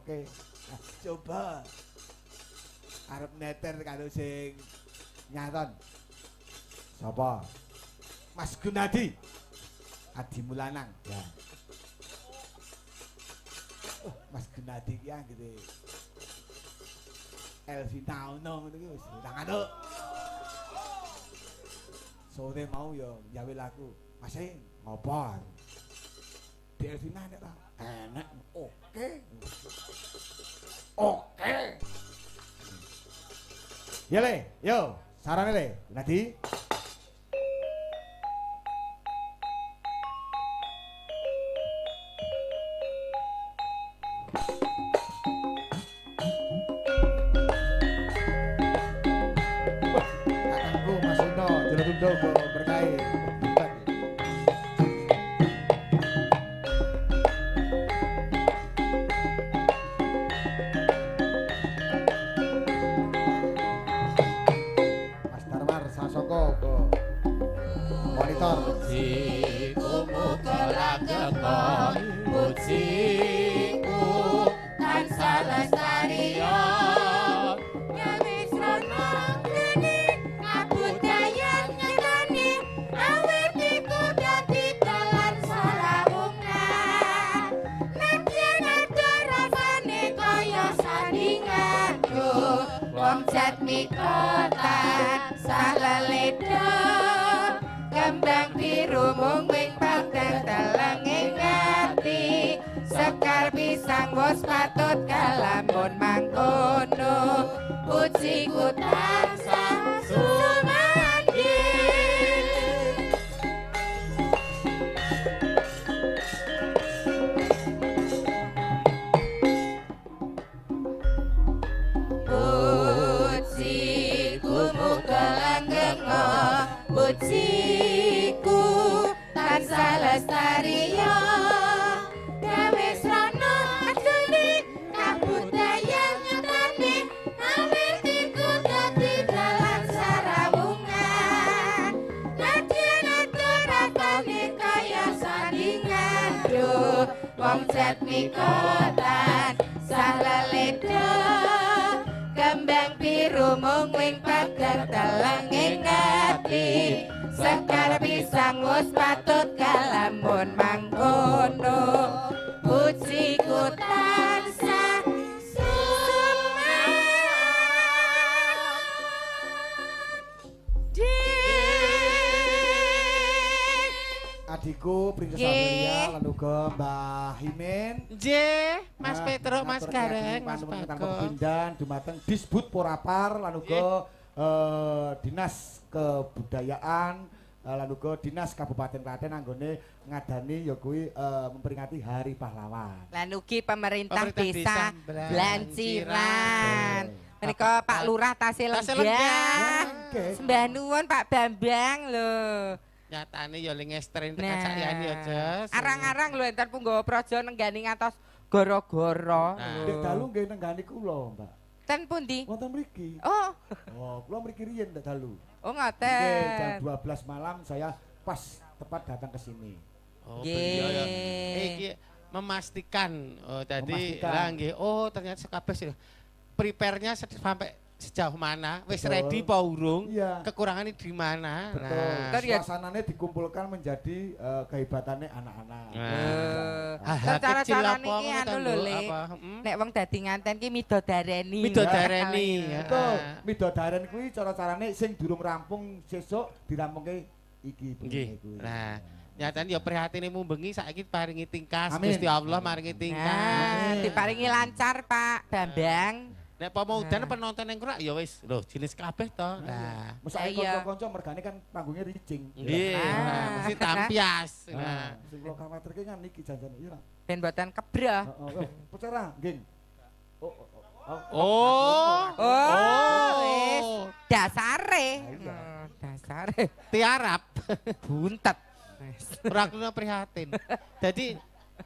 oke. Nah, coba arep neter karo sing nyaton. Sapa? Mas Gunadi. Adi Mulanang. Ya. Mas Gunadi ki anggere Elvina ono ngono ki wis tanganuk. Sore mau ya gawe lagu. Mas ngopo? Di Elvina nek ta? Enak. Oke. Oke. Ya le, yo, sarane le. Nadi. Kakangku Mas Ino, Jerotundo berkahi. Mas Darmar Sasoko ke monitor. Pujiku muga langgeng pujiku tansah lestari nyawis rono geni kabudayan nyekani awit iku dadi dalan sarawungan nek yen ada rasane kaya sandinganku wong jat mikotan salaledo kembang biru mungwing pangdang dalang ing ati sekar pisang wos patut kalamun mangkono pujiku tansah sumandi pujiku muga langgeng pujiku tansah lestari gawe srana ajeni kabudayan nyekani awit iku dadi dalan sarawungan nadyan aturatane kaya sandingan wong jat mikotan salaledo kembang biru mungwing pagar dalang ing ati sekar pisang wis patut kalamun mangkono pujiku tansah sumandi Adikku Princess Amelia lan uga Mbah Himin. Nggih, Mas Petruk, Mas ngatur Gareng, kaki Mas panuwun ingkang Bagong. kepindhan dumateng Disbud Porapar lan uga Dinas Kebudayaan lan uga Dinas Kabupaten Klaten anggone ngadani ya kuwi memperingati Hari Pahlawan. Lan ugi pemerintah Pemerintah desa Desa Blanciran. Betul. Menika Pak Lurah Tasih Tasih Lenggah. Lenggah. Sembah nuwun Pak Bambang lho. Nyatane ya lingestrin tekan sakyane ya, Jas. Arang-arang lho enten Punggawa Praja nenggani ngantos gara-gara. Nah. Dek dalu nggih nenggani kula, Mbak. Ten pundi? Wonten mriki. Oh, Oh, kula mriki riyen Dek dalu. oh Nggih, jam ngoten. 12 malam saya pas tepat datang ke sini. Oh, Nggih. beliau ya. Iki memastikan. Oh, tadi Memastikan. lah nggih. Oh, ternyata sekabeh sih. Prepare-nya sampai sejauh mana? Wis Betul. ready apa urung? Iya. Kekurangannya di mana? Betul. Nah, Ntar ya- Suasananya dikumpulkan menjadi kehebatannya anak-anak. Nah. Hal-hal Kan cara-cara kecil apa niki ngono anu ta, lho, Nduk? Le. Apa? Nek wong dadi nganten ki midodareni. Midodareni. Ya. Betul. Midodaren kuwi cara carane sing durung rampung sesuk dirampungke iki Nggih. bengi kuwi. Nah, nyatane ya prihatine mumbengi saiki paringi tingkas Amin. Gusti Allah maringi tingkas. Nah, Amin. diparingi lancar Pak Bambang. Nek apa mau udan Nah. penonton yang kurang ya wis lho jenis kabeh to. Nah. Mesake Iya. kanca-kanca mergane kan panggungnya rijing. Nggih, Nah. nah, mesti tampias. Nah, Nah. sing kula kawatirke kan niki janjane iya. Ben boten kebrah. Heeh. Pecara, nggih. Oh. Oh. Oh, wis dasare. Iya. Dasare Tiarap. buntet. Wis. Ora kena prihatin. Dadi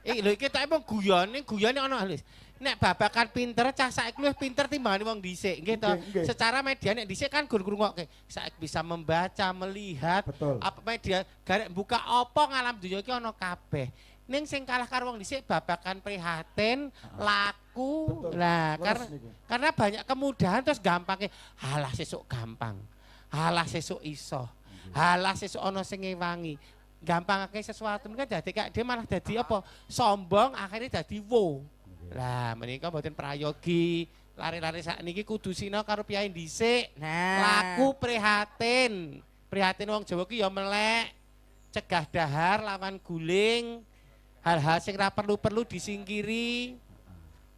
lho iki tak emang guyone ana halus. Nek babakan pinter cah saiki luwih pinter timbangane wong dhisik, nggih to. Nggih, nggih. Secara media nek dhisik kan gur ngrungokke, saiki bisa membaca, melihat Betul. apa media garek buka apa ngalam dunya iki ana kabeh. Ning sing kalah karo wong dhisik babakan prihatin, laku, Lah, Leres niku. karena banyak kemudahan terus gampangnya halah sesuk gampang. Halah sesuk iso. Halah sesuk ana sing ngewangi. Gampangake sesuatu kan dadi kayak dia malah dadi apa? Sombong akhirnya dadi wo. Lah menika mboten prayogi. Lari-lari sakniki kudu sina karo piyai dhisik. Nah. Laku prihatin. Prihatin wong Jawa ki ya melek. Cegah dahar lawan guling. Hal-hal sing ra perlu-perlu disingkiri.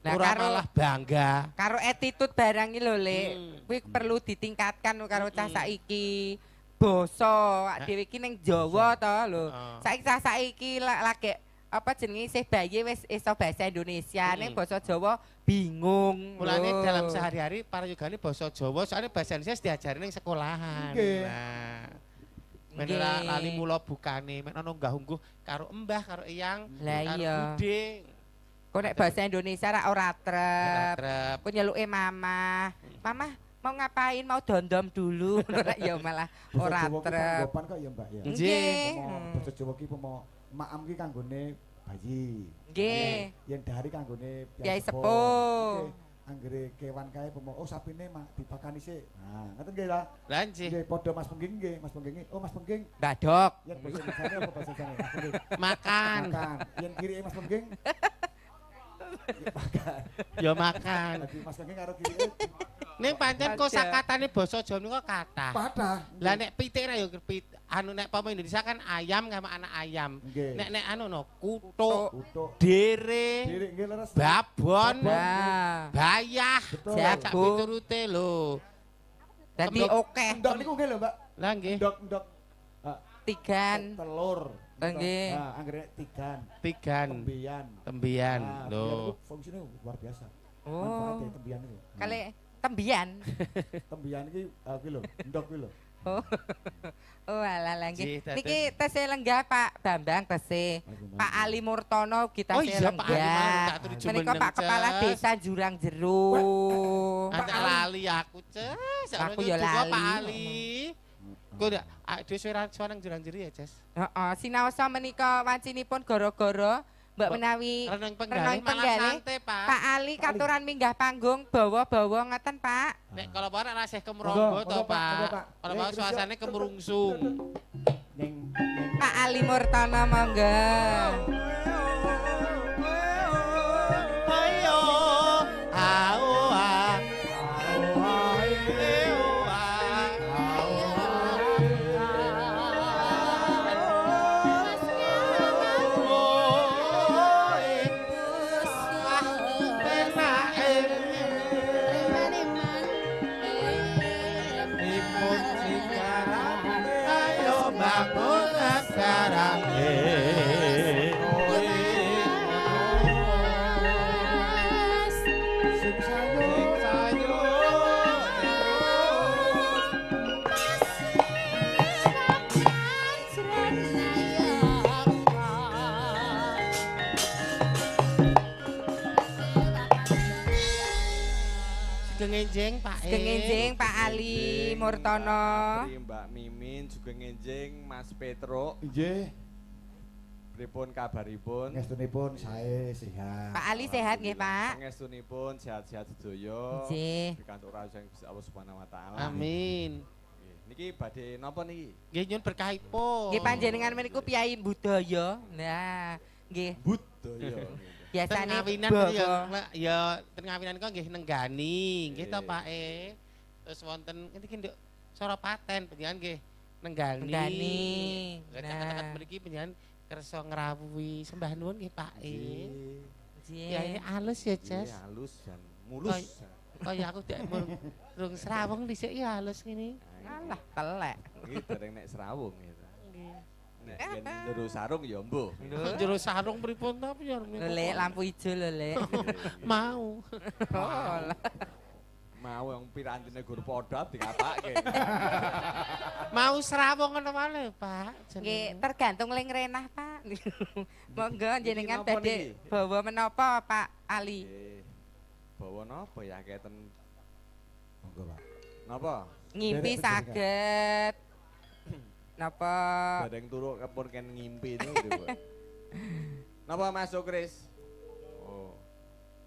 Nah, Ora karo- malah bangga. Karo attitude barang iki lho, Le. Hmm. Kuwi perlu ditingkatkan karo cah saiki. Basa dhewe iki ning Jawa to lho. Heeh. Saiki cah saiki lagi apa jenenge isih bayi wis iso bahasa Indonesia ning basa Jawa bingung. Mulane lho. dalam sehari-hari para yogane basa Jawa soalnya bahasa Indonesia diajari ning sekolahan. Nggih. Nah. Men Nggih. ora lali mula bukane, men ana unggah-ungguh karo embah karo eyang, Lah karo iya. budhe. Kok nek bahasa Indonesia ora trep. Trep. Ku nyeluke mama. Mama mau ngapain? Mau dondom dulu. Nek ya malah ora Basa Jawa ki trep. panggopan kok ya Mbak ya. Nggih. Basa Jawa ki maam ki kanggone bayi. Nggih. Yen dari kanggone Piyai sepuh. Nggih. Anggere kewan kae oh sapine mak dipakani sik. Nah, ngoten nggih lah. Lah nggih. Nggih padha Mas Pengging nggih, Mas Pengging. Oh Mas Pengging. Badok. Yen basa Indonesia apa bahasa Jawa? Mas Pengging. Makan. Makan. Yen kiri Mas Pengging. Ya, makan. Ya makan. Dadi Mas Pengging karo kiri Ning pancen Ada. kosakatane basa Jawa niku kathah. padah. Lah nek pitik ra yo anu nek pama Indonesia kan ayam sama anak ayam. Nggih. Nek anu no kutuk, Utuk. dere, Kiri nggih leres. babon, Nah. bayah, Betul. sak Jago. piturute lho. Dadi Kembang- oke. Ndok niku nggih lho, Mbak. Lah nggih, Ndok. Tigan. Telur. Nggih. Nah, anggere tigan, tigan, tembian. tembian Nah, lho. tembian itu fungsinya luar biasa. Oh. Manfaatnya tembian itu. Kali tembian. Tembian iki kuwi lho, ndok kuwi lho. Oh. Oh alah lah Jih, nggih. dados- Niki tesih lenggah Pak Bambang tesih. Pak Ali Murtono kita Oh tesih iya Pak Ali lenggah. mau tak turu Menika Pak Kepala Desa Jurang Jeru. Ada lali aku, Ces. Aku ya lali. Pak Ali. Kok ndak dhewe suarang jurang-jeri ya, Ces. Heeh, sinaosa menika wancinipun gara-gara Mbak menawi Renang renang penggaling malah penggaling. santai, Pak. Pak Ali katuran minggah panggung bawa-bawa ngeten Pak. Nek kalau ora rasih kemronggo to, Monggo, Pak, monggo, Pak. Pak. Kalau Eh, mau Chris, suasane yuk. kemrungsung. Ning Pak Ali Murtono monggo. Ayo, au ah. Bangun sekarang sing sayo Gengenjeng Pak Gengenjing Pak Ali Murtono. Pri Mbak Mimin juga ngenjing Mas Petro. nggih. Pripun kabaripun? Ngestunipun sae sehat. Pak Ali sehat nggih Pak? Pangestunipun sehat-sehat sedaya. Nggih. Pikantuk rawuh Gusti Allah Subhanahu wa taala. Amin. Nggih. Niki badhe napa niki? Nggih nyun berkahipun. Nggih panjenengan meniku piyai budaya. Nah, nggih Budaya. biasane Tengawinan ya tengawinan kok nggih nenggani, nggih to Nggih. Pak Terus wonten niki nduk Soropaten panjenengan nggih nenggani. Nenggani. Nah, Nah. caket-caket mriki panjenengan kersa ngrawuhi sembah nuwun nggih Pak Nggih. Ya ini Nggih. halus ya, Ces. Nggih, halus dan mulus. Kaya aku dak murung serawung dhisik ya halus ngene. Alah telek. Nggih dereng nek serawung gitu. Nggih. Nek yen njero sarung ya mbuh. Jero sarung pripun ta ya Lho Le, lampu ijo lho Le. mau. Oh, lah. Mau yang pirantine gur podot dikapake. Mau serawung ngono wae, Pak. Nggih, tergantung ling renah, Pak. Monggo jenengan napa badhe niki? bawa menapa, Pak Ali? Nggih. Bawa napa ya keten Monggo, Pak. napa? Ngimpi Derek saged. Napa? Bareng turu kepun ken ngimpi itu gitu, Bu. Napa masuk, Kris? Oh.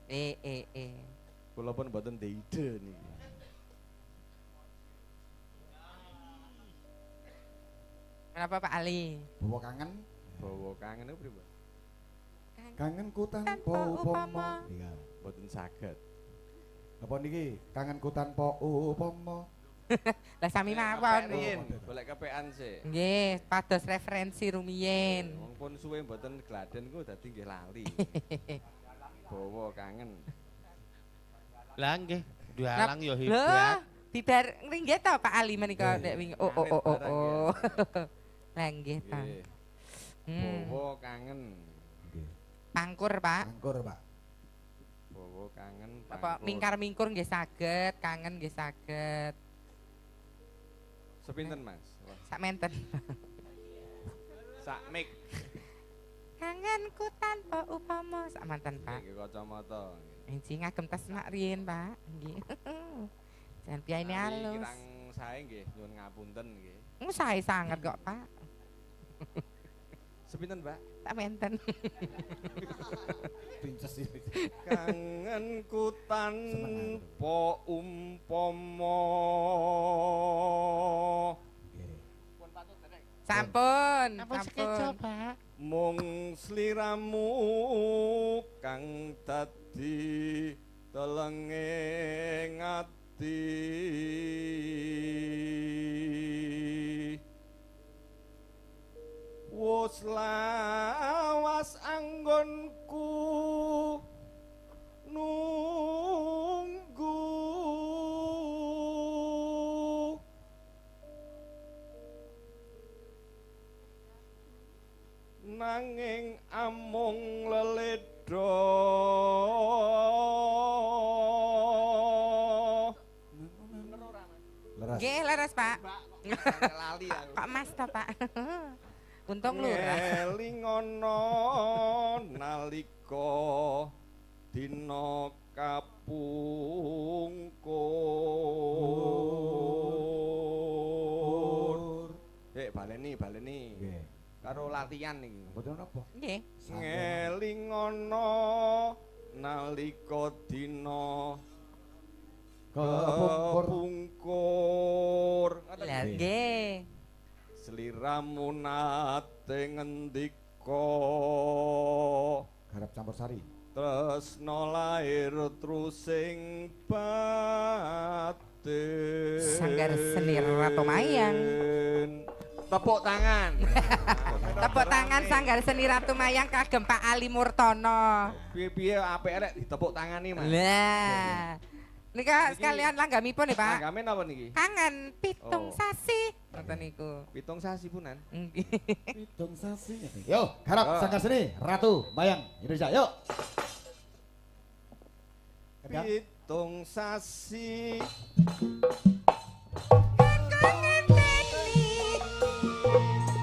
Eh. Kula pun mboten ndek ide niki. Kenapa Pak Ali? Bawa kangen. Bawa kangen niku pripun? Kangenku tanpa Tanpa upama. upama. Iya. Mboten saged. Apa niki? Kangenku tanpa upama. Lah sami mawon. Riyen golek kepean sik. Nggih, pados referensi rumiyin. Wong pun suwe mboten gladen ku dadi nggih lali. Bawa kangen. Lah nggih, dualang yo Lho, hebat. didar nggih ta Pak Ali menika Nggih. nek wingi. Oh. Lah nggih ta. Nggih. Hmm. Bawa kangen. Nggih. Pangkur, Pak. Angkur, Pak. Bawa kangen. Apa pangkur. mingkar-mingkur nggih saged, kangen nggih saged. Sepinten Mas? Wah, Sak menten. sak mik. Kangenku tanpa upama. Sak manten, Pak. Nggih kacamata. Enci ngagem tas nak riyen, Pak. Nggih. Jangan piye ini halus. Kirang sae nggih nyuwun ngapunten nggih. Sae sangat kok, Pak. Sepinten, Mbak? Tak menten. Pinces iki. Kangenku tanpa umpama. Nggih. Sampun, Apa sekejo, sampun. Pak? Mung sliramu kang dadi telenge ngati. Wus lawas anggonku nunggu nanging amung leledha Leres. Nggih, leres, Pak. lali aku. Pak Mas ta, Pak. Untung lurah. Eling ana nalika dina kapungkur. Baleni. Nggih. Karo latihan iki. Mboten napa. Nggih. Ngeling ana nalika dina Kepungkur. kapungkur. Lah nggih. Sliramu nate ngendika Garap campur sari. tresna lair trusing batin. Sanggar seni Ratu Mayang. Tepuk tangan. Tepuk tangan Sanggar Seni Ratu Mayang kagem Pak Ali Murtono. Piye-piye apik rek ditepuk tangani, Mas. Lah. Nika sekalian langgamipun nih, Pak. Langgamen apa niki? Kangen pitung Oh. sasi. Ngoten niku. Pitung sasi punan. Nggih. Hitung sasi. Yo, garap Yo. Sanggar Seni Ratu Mayang Indonesia. Yuk. Ketika Pitung sasi.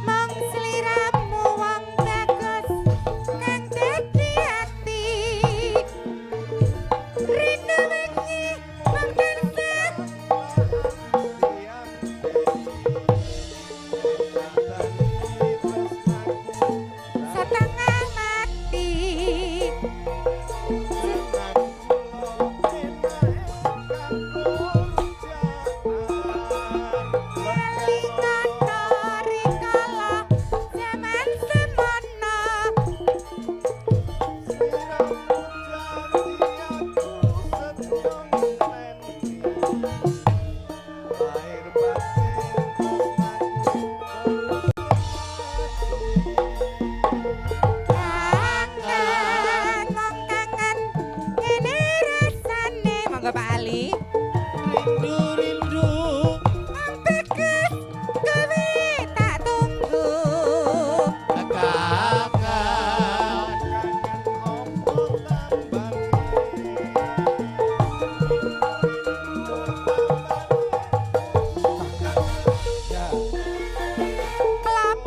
Mong sliramu wong bagus kang dadi ati. Rindu wengi mong tansah setengah mati. Rikala rikala zaman semono. Kangen mong kangen ngene rasane. Monggo Pak Ali. Rindu. Ampekus kowe tak tunggu. Kangen. ya. Klop.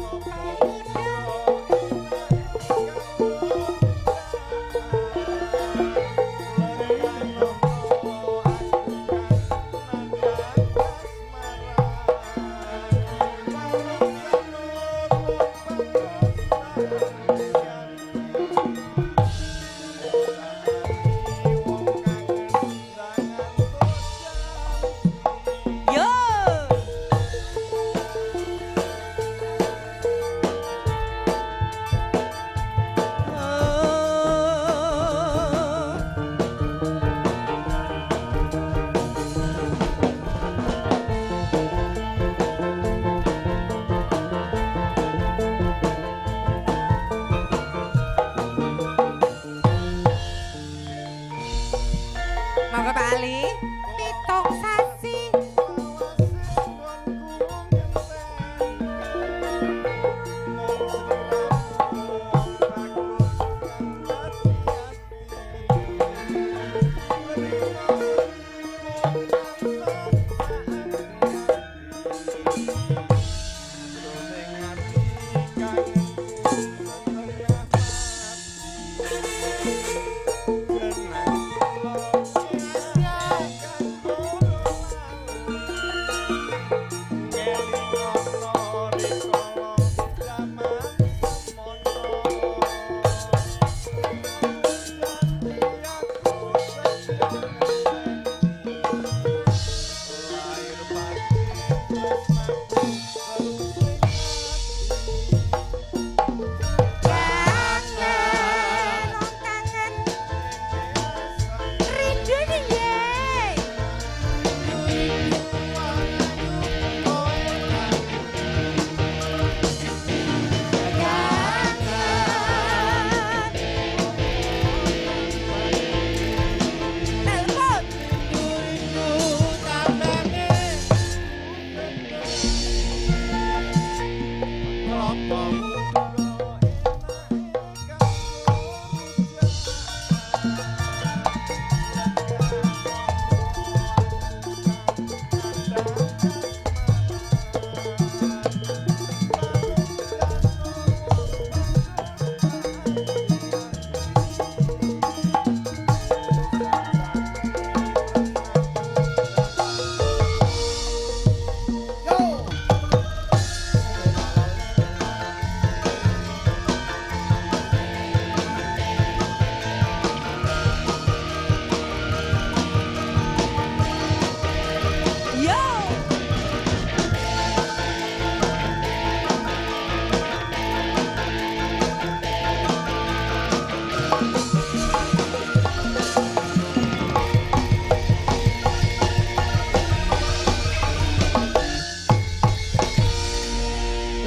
Monggo Pak Ali. Pitung sasi.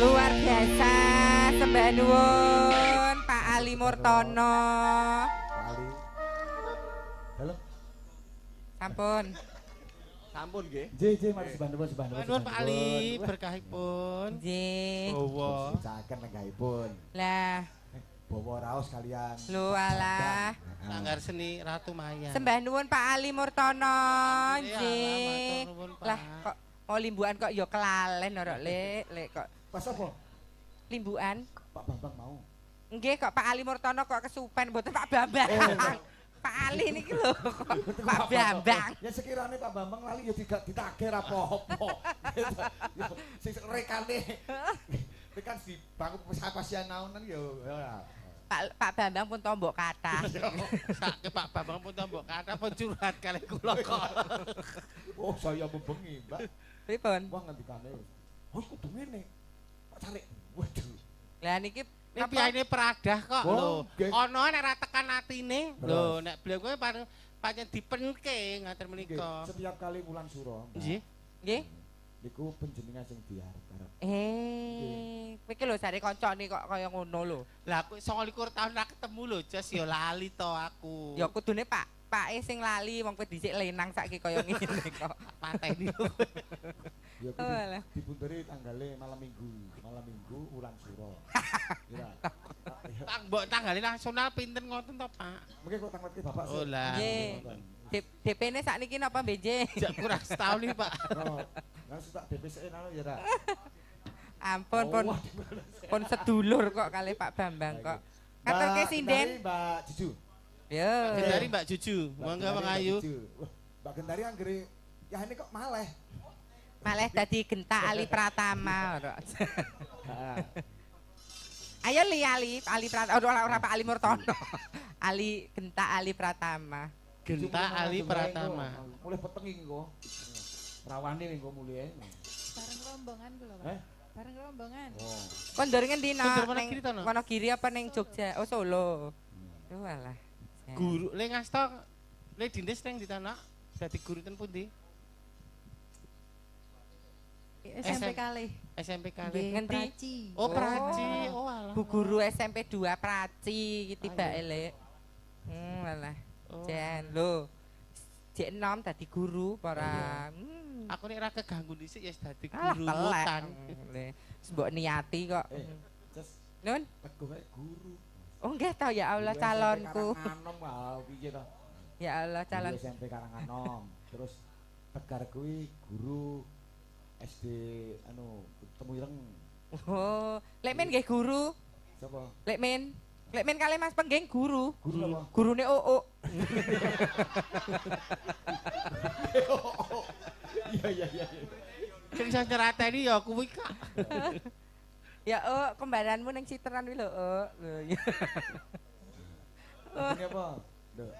Luar biasa, sembah nuwun Pak Ali Murtono. Ali. Halo. Sampun. Sampun nggih. J mari sebandung. Nuwun Pak Ali, berkahipun. Nggih. Bawa. Caken nenggahipun. Lah, Bawa raos kalian. lho alah. Sanggar seni Ratu Maya. Sembah nuwun Pak Ali Murtono. Iya, Nggih. matur nuwun, Pak. Lah kok mau limbuan kok ya kelalen ora lek kok Pas apa? limbuan. Pak Bambang mau. Nggih kok Pak Ali Murtono kok kesupen mboten Pak Bambang. Pak Ali niki lho Pak Bambang. Ya sekiranya Pak Bambang lali ya tidak ditagih apa-apa. Sing rekane. Rekan di bangku pasien naunan ya ora. Pak Bambang pun tombok kata. Sak Pak Bambang pun tombok kata pun curhat kali kula kok. Oh, saya membengi, Mbak. Pripun? Wah ngendikane. Oh, kudu ngene. Pak Carik. Waduh. Lah niki Ini piyaine peradah kok Oh, lho. nggih. Ana nek ra tekan atine. Terus. Lho, nek beliau kuwi pancen dipenke ngaten Nggih, menika. setiap kali wulan suro. Mbak, Nggih. nggih. Niku panjenengan sing diarep-arep. Kowe iki lho sare kancane kok kaya ngono lho. Lah aku 29 tahun ra ketemu lho, Jos ya lali to aku. Ya kudune Pak sing lali wong kowe dhisik lenang saiki kaya ngene kok. pateni. Ya Oh, alah. kudu dibunderi tanggale malam Minggu wulan suro. Ya. Mbok tanggale nasional pinten ngoten to, Pak? Mungkin kok tanglet ke Bapak Oh lah. Nggih. DP-ne sakniki napa benje? Jak kurang setahun nih, Pak. Oh, nang tak DPC anu ya, Ra. Ampun Oh, pun waduh. pun sedulur kok kali Pak Bambang kok. Katurke sinden. Mbak Juju. Yo. Gendari Mbak Juju, monggo Gendari, Bang Mbak Ayu. Juju. Wah, Mbak Gendari anggere ya ini kok maleh. Malih dadi Genta Ali Pratama ora. Heeh. Ayo Ali Pratama ora Pak Ali Murtono. Ali Genta Ali Pratama. Genta Ali Pratama. Mulai petengi kok. Rawane minggu mulai. Bareng rombongan kula, Pak. Eh? Bareng rombongan. Oh. Kon ndor ngendi Kon ndor no? Wonogiri to, no? Wonogiri apa ning Jogja? Oh Solo. Oh alah. Guru le ngasta le dindes nang di tanah. Dadi guru ten pundi? SMP kali. SMP kali. Nggih. Ngendi? Praci. Oh, Praci. Oh, alah. Bu guru SMP 2 Praci iki tibake Ayo. lek. Alah. Oh. Jan lho. jek enom dadi guru para. Aku nek ra keganggu dhisik ya wis dadi Alah guru telek. hutan. Wis mbok niati kok. Terus Nun. teguh ae guru. Oh nggih ta ya Allah Guru calonku. SMP Karanganom piye to? Ya Allah calon. Guru SMP Karanganom. Terus Tegar kuwi guru SD anu Temuyireng. Oh, lek men nggih guru. Sapa? Lek men kali Mas Pengging guru. Guru apa? Gurune Oo. Iya. Sing iso nyerateni ya kuwi Kak. Ya kembaranmu ning Citeran kuwi lho, Lho iya. Ini apa? Nduk.